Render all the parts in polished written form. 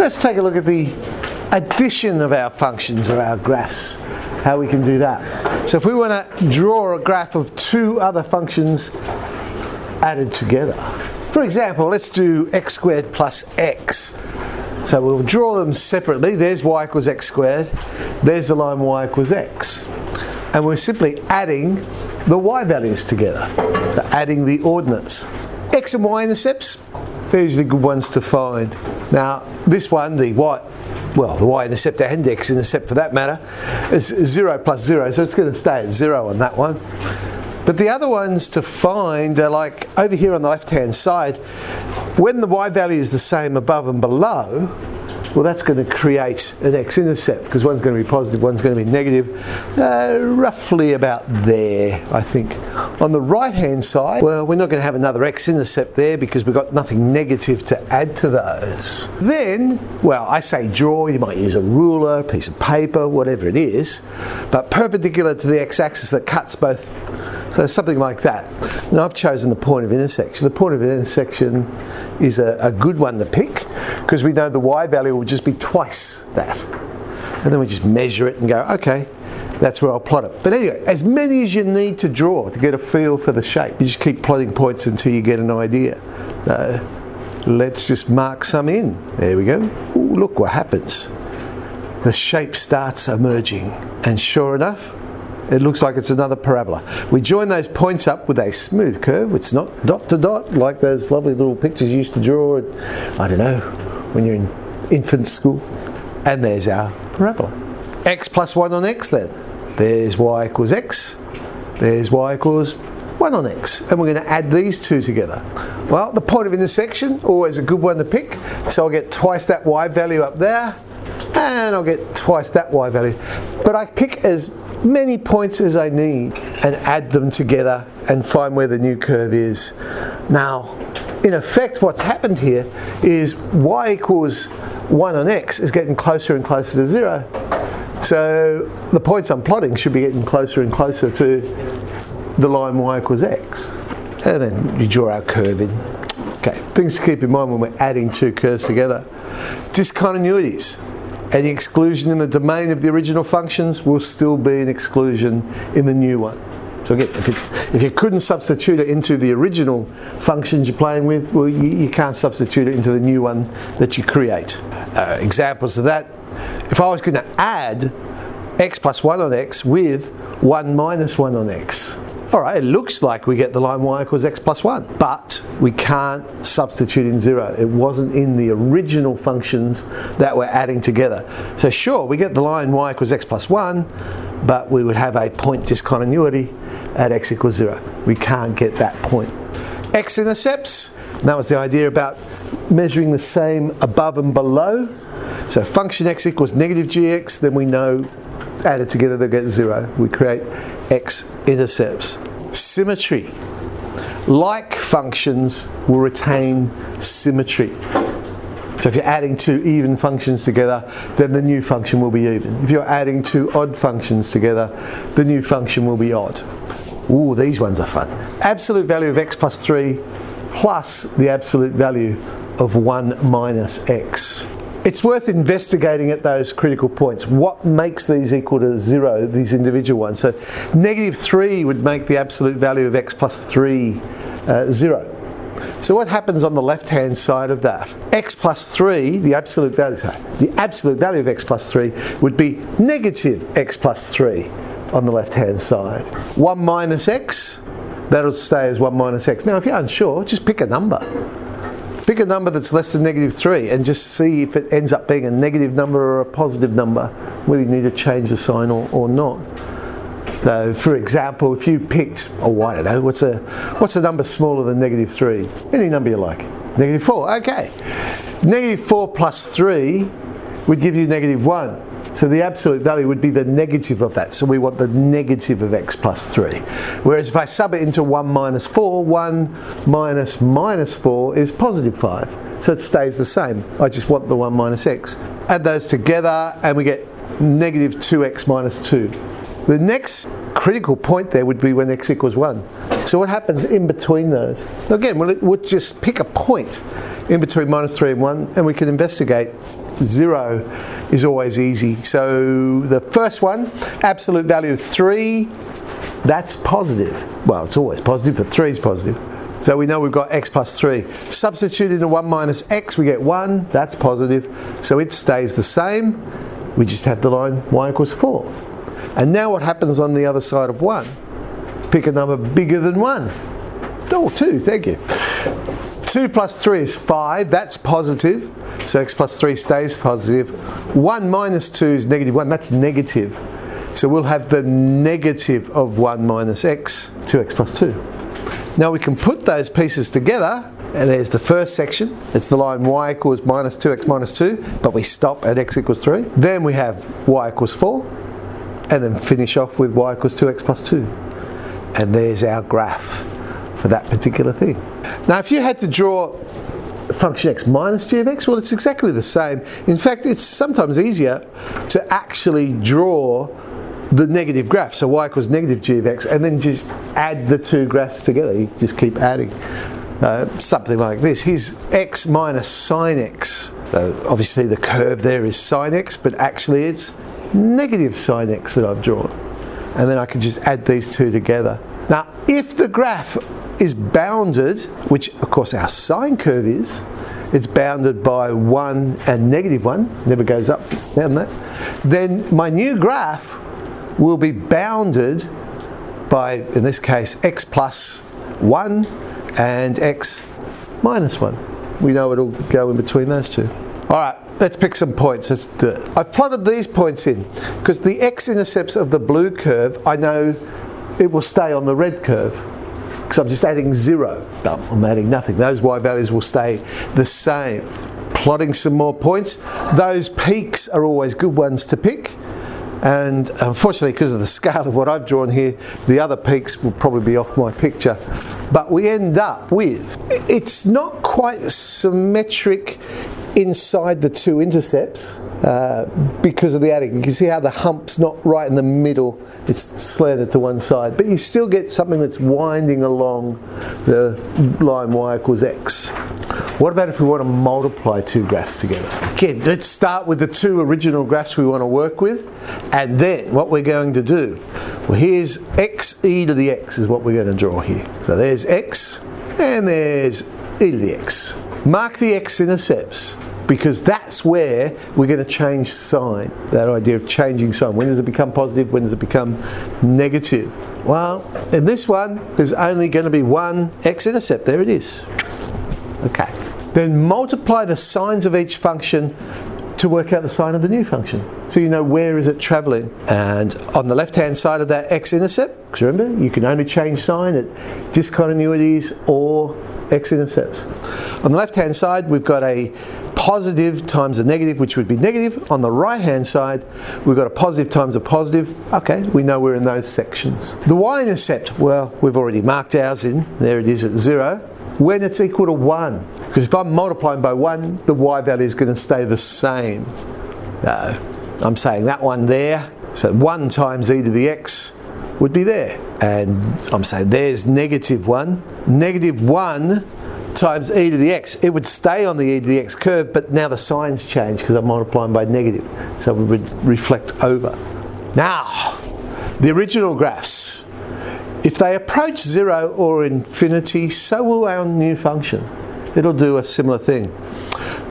Let's take a look at the addition of our functions or our graphs, how we can do that. So if we want to draw a graph of two other functions added together. For example, let's do x squared plus x. So we'll draw them separately. There's y equals x squared. There's the line y equals x. And we're simply adding the y values together. So adding the ordinates. X and y intercepts, they're usually good ones to find. Now, this one, the y-intercept and x-intercept for that matter, is 0 plus 0, so it's going to stay at 0 on that one. But the other ones to find are like over here on the left-hand side. When the y value is the same above and below, well, that's going to create an x-intercept because one's going to be positive, one's going to be negative, roughly about there, I think. On the right-hand side, well, we're not going to have another x-intercept there because we've got nothing negative to add to those. Then, well, I say draw, you might use a ruler, a piece of paper, whatever it is, but perpendicular to the x-axis that cuts both. So something like that. And I've chosen the point of intersection. The point of intersection is a good one to pick because we know the y value will just be twice that. And then we just measure it and go, okay, that's where I'll plot it. But anyway, as many as you need to draw to get a feel for the shape. You just keep plotting points until you get an idea. Let's just mark some in. There we go. Ooh, look what happens. The shape starts emerging. And sure enough, it looks like it's another parabola. We join those points up with a smooth curve. It's not dot to dot like those lovely little pictures you used to draw, I don't know, when you're in infant school. And there's our parabola. X plus 1 on x then. There's y equals x. There's y equals 1 on x. And we're going to add these two together. Well, the point of intersection, always a good one to pick. So I'll get twice that y value up there. And I'll get twice that y value. But I pick as many points as I need and add them together and find where the new curve is. Now, in effect, what's happened here is y equals 1 on x is getting closer and closer to 0. So the points I'm plotting should be getting closer and closer to the line y equals x. And then you draw our curve in. Okay, things to keep in mind when we're adding two curves together. Discontinuities. Any exclusion in the domain of the original functions will still be an exclusion in the new one. So again, if you couldn't substitute it into the original functions you're playing with, well, you can't substitute it into the new one that you create. Examples of that, if I was going to add x plus 1 on x with 1 minus 1 on x, alright, it looks like we get the line y equals x plus 1, but we can't substitute in 0. It wasn't in the original functions that we're adding together. So sure, we get the line y equals x plus 1, but we would have a point discontinuity at x equals 0. We can't get that point. X-intercepts, that was the idea about measuring the same above and below. So function x equals negative gx, then we know added together they get 0. We create x-intercepts. Symmetry. Like functions will retain symmetry. So if you're adding two even functions together, then the new function will be even. If you're adding two odd functions together, the new function will be odd. Ooh, these ones are fun. Absolute value of x plus 3 plus the absolute value of 1 minus x. It's worth investigating at those critical points. What makes these equal to 0, these individual ones? So negative 3 would make the absolute value of x plus 3 0. So what happens on the left-hand side of that? X plus 3, the absolute value of x plus 3 would be negative x plus 3 on the left-hand side. 1 minus x, that'll stay as 1 minus x. Now if you're unsure, just pick a number. Pick a number that's less than negative 3 and just see if it ends up being a negative number or a positive number, whether you need to change the sign or not. So, for example, if you picked, I don't know, what's a number smaller than negative 3? Any number you like. Negative 4, okay. Negative 4 plus 3 would give you negative 1. So the absolute value would be the negative of that. So we want the negative of x plus 3. Whereas if I sub it into 1 minus 4, 1 minus minus 4 is positive 5. So it stays the same. I just want the 1 minus x. Add those together and we get negative 2x minus 2. The next critical point there would be when x equals 1. So what happens in between those? Again, we'll just pick a point in between minus 3 and 1 and we can investigate 0 is always easy. So the first one, absolute value of 3, that's positive. Well, it's always positive, but 3 is positive. So we know we've got x plus 3. Substitute into 1 minus x, we get 1, that's positive. So it stays the same. We just have the line y equals 4. And now what happens on the other side of 1? Pick a number bigger than 1. Oh, 2, thank you. 2 plus 3 is 5, that's positive. So x plus 3 stays positive. 1 minus 2 is negative 1, that's negative. So we'll have the negative of 1 minus x, 2x plus 2. Now we can put those pieces together, and there's the first section. It's the line y equals minus 2x minus 2, but we stop at x equals 3. Then we have y equals 4, and then finish off with y equals 2x plus 2. And there's our graph for that particular thing. Now if you had to draw function x minus g of x, well, it's exactly the same. In fact, it's sometimes easier to actually draw the negative graph, so y equals negative g of x, and then just add the two graphs together. You just keep adding. Something like this. Here's x minus sine x. Obviously the curve there is sine x, but actually it's negative sine x that I've drawn. And then I can just add these two together. Now, if the graph is bounded, which of course our sine curve is, it's bounded by 1 and negative 1, never goes up, down that, then my new graph will be bounded by, in this case, x plus 1 and x minus 1. We know it'll go in between those two. Alright, let's pick some points. Let's do it. I've plotted these points in because the x-intercepts of the blue curve, I know it will stay on the red curve because I'm just adding 0. No, I'm adding nothing. Those y values will stay the same. Plotting some more points. Those peaks are always good ones to pick. And unfortunately, because of the scale of what I've drawn here, the other peaks will probably be off my picture. But we end up with, it's not quite symmetric inside the two intercepts because of the adding. You can see how the hump's not right in the middle, it's slanted to one side. But you still get something that's winding along the line y equals x. What about if we want to multiply two graphs together? Okay, let's start with the two original graphs we want to work with, and then what we're going to do, well, here's x e to the x is what we're going to draw here. So there's x, and there's e to the x. Mark the x-intercepts, because that's where we're going to change sign. That idea of changing sign. When does it become positive? When does it become negative? Well, in this one, there's only going to be one x-intercept. There it is. Okay. Then multiply the signs of each function to work out the sign of the new function. So you know where is it travelling. And on the left-hand side of that x-intercept, because remember, you can only change sign at discontinuities or x-intercepts. On the left-hand side, we've got a positive times a negative, which would be negative. On the right-hand side, we've got a positive times a positive. Okay, we know we're in those sections. The y-intercept, well, we've already marked ours in. There it is at 0. When it's equal to 1. Because if I'm multiplying by 1, the y value is going to stay the same. I'm saying that one there. So 1 times e to the x would be there. And I'm saying there's negative 1. Negative 1 times e to the x. It would stay on the e to the x curve, but now the signs change because I'm multiplying by negative. So we would reflect over. Now, the original graphs. If they approach 0 or infinity, so will our new function. It'll do a similar thing.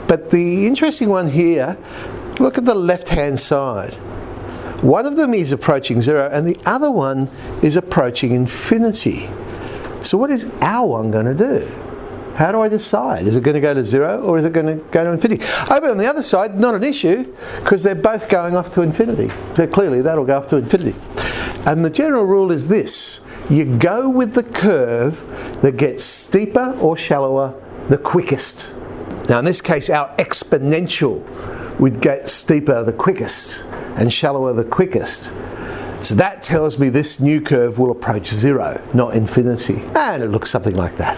But the interesting one here, look at the left-hand side. One of them is approaching 0 and the other one is approaching infinity. So what is our one going to do? How do I decide? Is it going to go to 0 or is it going to go to infinity? Over on the other side, not an issue, because they're both going off to infinity. So clearly that'll go off to infinity. And the general rule is this. You go with the curve that gets steeper or shallower the quickest. Now in this case our exponential would get steeper the quickest and shallower the quickest. So that tells me this new curve will approach 0, not infinity. And it looks something like that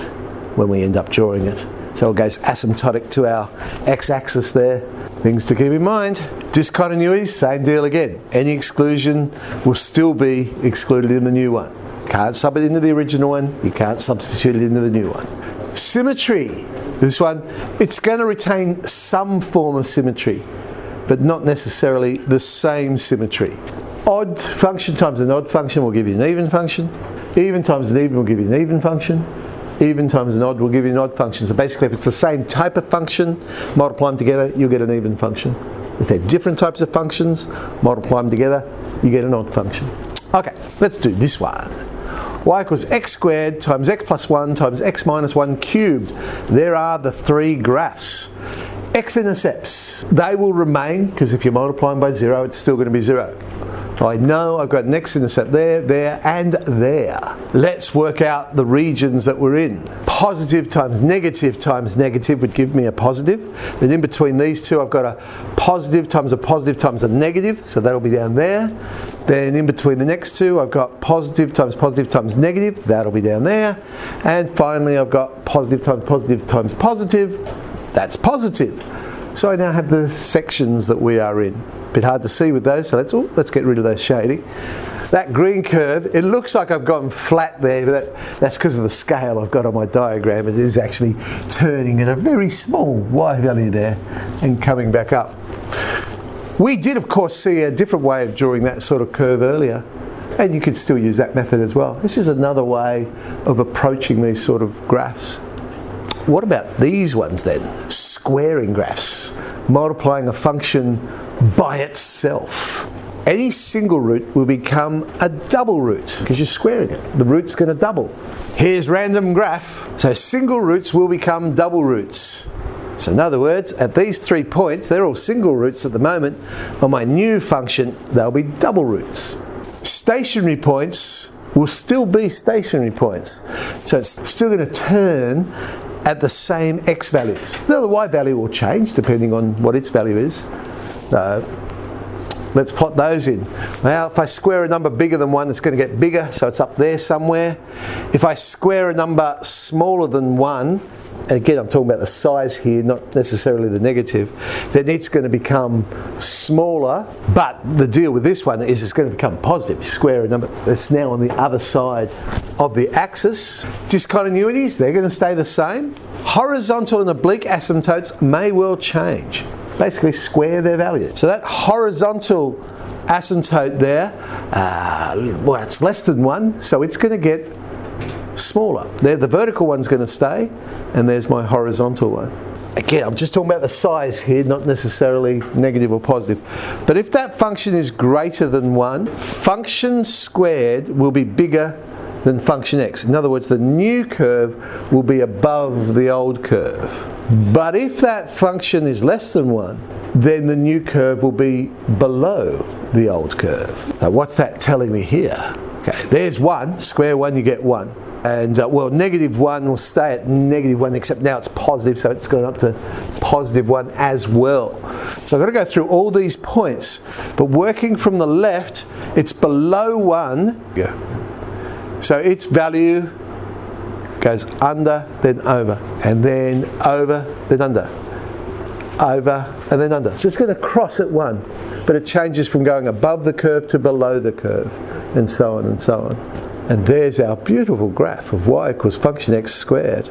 when we end up drawing it. So it goes asymptotic to our x-axis there. Things to keep in mind. Discontinuities, same deal again. Any exclusion will still be excluded in the new one. Can't sub it into the original one, you can't substitute it into the new one. Symmetry. This one, it's going to retain some form of symmetry, but not necessarily the same symmetry. Odd function times an odd function will give you an even function. Even times an even will give you an even function. Even times an odd will give you an odd function. So basically, if it's the same type of function, multiply them together, you'll get an even function. If they're different types of functions, multiply them together, you get an odd function. Okay, let's do this one. Y equals x squared times x plus 1 times x minus 1 cubed. There are the three graphs. X-intercepts, they will remain, because if you're multiplying by 0, it's still going to be 0. I know I've got an x-intercept there, there, and there. Let's work out the regions that we're in. Positive times negative would give me a positive. Then in between these two, I've got a positive times a negative, so that'll be down there. Then in between the next two, I've got positive times negative, that'll be down there. And finally, I've got positive times positive, that's positive. So I now have the sections that we are in. Bit hard to see with those, so let's get rid of those shading. That green curve, it looks like I've gone flat there, but that's because of the scale I've got on my diagram. It is actually turning at a very small y value there and coming back up. We did, of course, see a different way of drawing that sort of curve earlier, and you could still use that method as well. This is another way of approaching these sort of graphs. What about these ones then? Squaring graphs, multiplying a function by itself. Any single root will become a double root because you're squaring it. The root's going to double. Here's random graph. So single roots will become double roots. So in other words, at these 3 points, they're all single roots at the moment. On my new function, they'll be double roots. Stationary points will still be stationary points. So it's still going to turn at the same x values. Now the y value will change depending on what its value is. Let's plot those in. Well, if I square a number bigger than 1, it's going to get bigger, so it's up there somewhere. If I square a number smaller than 1, and again I'm talking about the size here, not necessarily the negative, then it's going to become smaller, but the deal with this one is it's going to become positive. You square a number that's now on the other side of the axis. Discontinuities, they're going to stay the same. Horizontal and oblique asymptotes may well change. Basically square their value. So that horizontal asymptote there, well, it's less than 1, so it's going to get smaller. There, the vertical one's going to stay, and there's my horizontal one. Again, I'm just talking about the size here, not necessarily negative or positive. But if that function is greater than 1, function squared will be bigger than function x. In other words, the new curve will be above the old curve. But if that function is less than 1, then the new curve will be below the old curve. Now what's that telling me here? Okay, there's 1, square 1, you get 1. And well, negative 1 will stay at negative 1, except now it's positive, so it's going up to positive 1 as well. So I've got to go through all these points, but working from the left, it's below 1. So its value goes under, then over, and then over, then under, over, and then under. So it's going to cross at 1, but it changes from going above the curve to below the curve, and so on and so on. And there's our beautiful graph of y equals function x squared.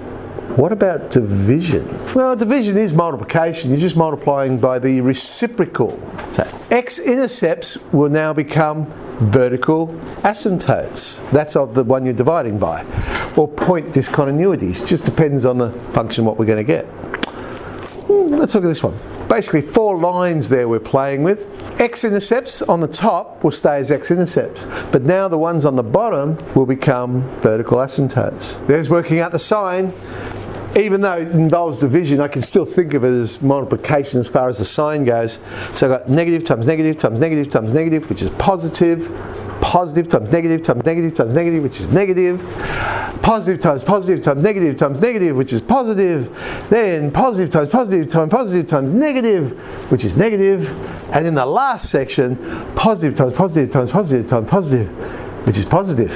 What about division? Well, division is multiplication. You're just multiplying by the reciprocal. So x-intercepts will now become vertical asymptotes. That's of the one you're dividing by. Or point discontinuities. Just depends on the function what we're going to get. Let's look at this one. Basically 4 lines there we're playing with. X-intercepts on the top will stay as x-intercepts, but now the ones on the bottom will become vertical asymptotes. There's working out the sign. Even though it involves division, I can still think of it as multiplication as far as the sign goes. So I've got negative times negative times negative times negative, which is positive. Positive times negative times negative times negative, which is negative. Positive times negative, which is positive. Then positive times negative, which is negative. And in the last section, positive times positive, which is positive.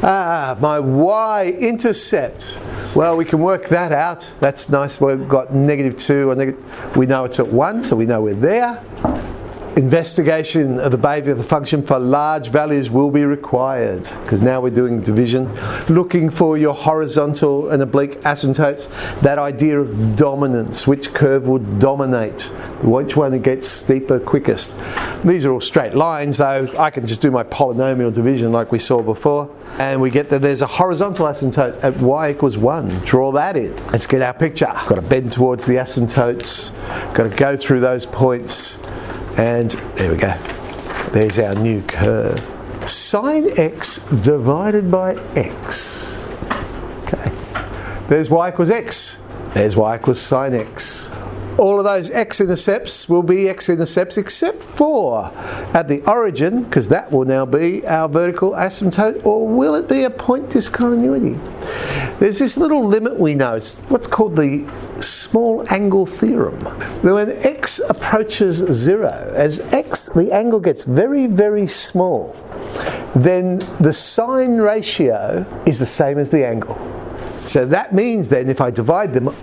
My y-intercept. Well, we can work that out. That's nice. We've got negative 2. We know it's at 1, so we know we're there. investigation of the behavior of the function for large values will be required, because now we're doing division, looking for your horizontal and oblique asymptotes, that idea of dominance, which curve would dominate, which one gets steeper quickest. These are all straight lines, though I can just do my polynomial division like we saw before, and we get that there's a horizontal asymptote at y equals 1. Draw that in. Let's get our picture. Got to bend towards the asymptotes, got to go through those points, and there we go. There's our new curve. Sine x divided by x. Okay. There's y equals x. There's y equals sine x. All of those x-intercepts will be x-intercepts except for at the origin, because that will now be our vertical asymptote, or will it be a point discontinuity? There's this little limit we know, it's what's called the small angle theorem. When x approaches 0, as x, the angle gets very, very small, then the sine ratio is the same as the angle. So that means then if I divide them,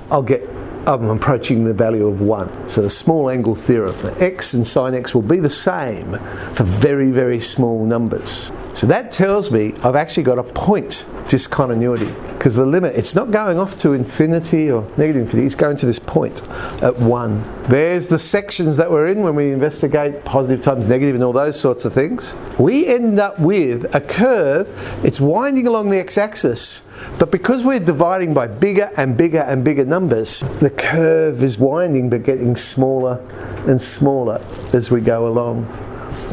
I'm approaching the value of 1. So the small angle theorem, x and sine x will be the same for very, very small numbers. So that tells me I've actually got a point discontinuity, because the limit, it's not going off to infinity or negative infinity, it's going to this point at 1. There's the sections that we're in when we investigate positive times negative and all those sorts of things. We end up with a curve, it's winding along the x-axis, but because we're dividing by bigger and bigger and bigger numbers, the curve is winding but getting smaller and smaller as we go along.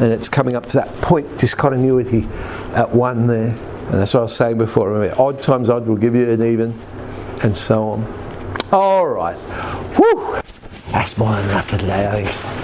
And it's coming up to that point discontinuity at 1 there. And that's what I was saying before. Remember, odd times odd will give you an even, and so on. All right. Whew. That's more than enough for today, I think.